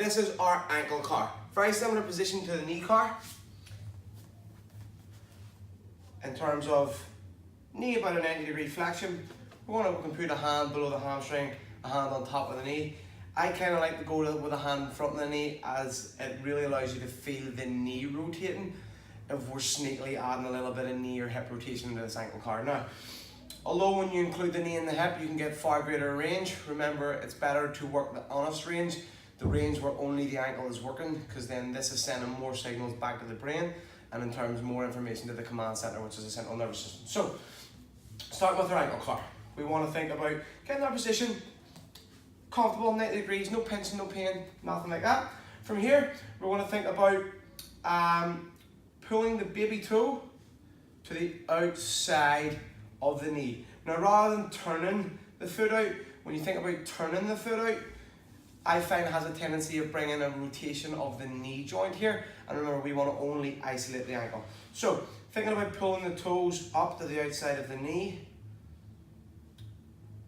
this is our ankle car. Very similar position to the knee car. In terms of knee about a 90-degree flexion, we can put a hand below the hamstring, a hand on top of the knee. I kind of like to go with a hand in front of the knee, as it really allows you to feel the knee rotating if we're sneakily adding a little bit of knee or hip rotation into this ankle car. Now, although when you include the knee and the hip, you can get far greater range. Remember, it's better to work the honest range, the range where only the ankle is working, because then this is sending more signals back to the brain, and in terms more information to the command center, which is the central nervous system. So, start with our ankle car. We want to think about getting our position comfortable, 90 degrees, no pinching, no pain, nothing like that. From here, we want to think about pulling the baby toe to the outside of the knee. Now, rather than turning the foot out, when you think about turning the foot out, I find it has a tendency of bringing a rotation of the knee joint here. And remember, we want to only isolate the ankle. So, thinking about pulling the toes up to the outside of the knee,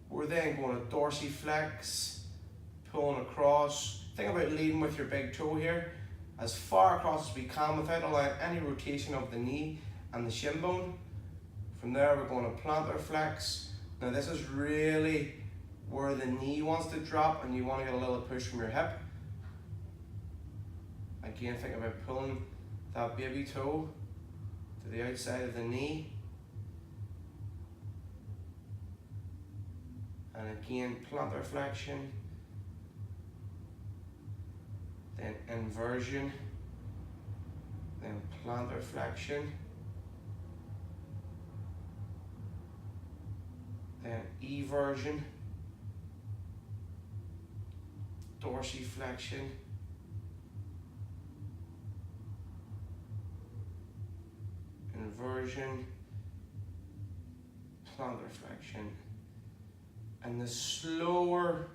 we're then going to dorsiflex, pulling across. Think about leading with your big toe here, as far across as we can without allowing any rotation of the knee and the shin bone. From there, we're going to plantar flex. Now, this is really where the knee wants to drop and you want to get a little push from your hip. Again, think about pulling that baby toe to the outside of the knee. And again, plantar flexion, then inversion, then plantar flexion, then eversion, dorsiflexion, inversion, plantar flexion. And the slower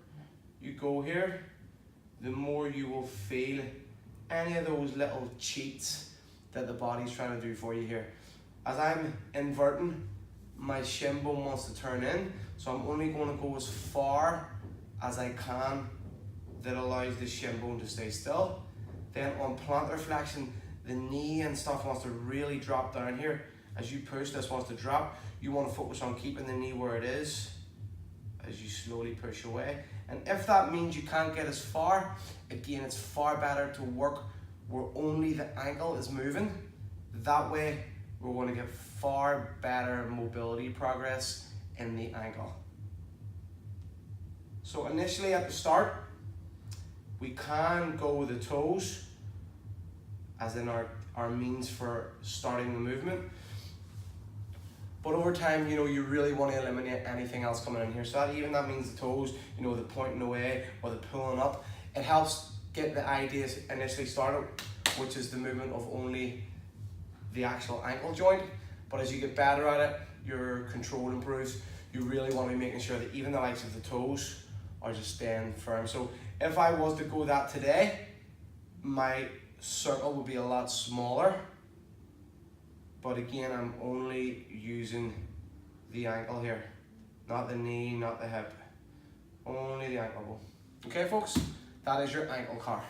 you go here, the more you will feel any of those little cheats that the body's trying to do for you here. As I'm inverting, my shin bone wants to turn in, so I'm only going to go as far as I can that allows the shin bone to stay still. Then on plantar flexion, the knee and stuff wants to really drop down here. As you push, this wants to drop. You want to focus on keeping the knee where it is as you slowly push away. And if that means you can't get as far, again, it's far better to work where only the ankle is moving. That way, we're going to get far better mobility progress in the ankle. So initially at the start, we can go with the toes, as in our means for starting the movement. But over time, you really want to eliminate anything else coming in here. So that means the toes, the pointing away or the pulling up. It helps get the idea initially started, which is the movement of only the actual ankle joint. But as you get better at it, your control improves. You really want to be making sure that even the likes of the toes are just staying firm. So if I was to go that today, my circle would be a lot smaller. But again, I'm only using the ankle here, not the knee, not the hip, only the ankle bone. Okay, folks, that is your ankle car.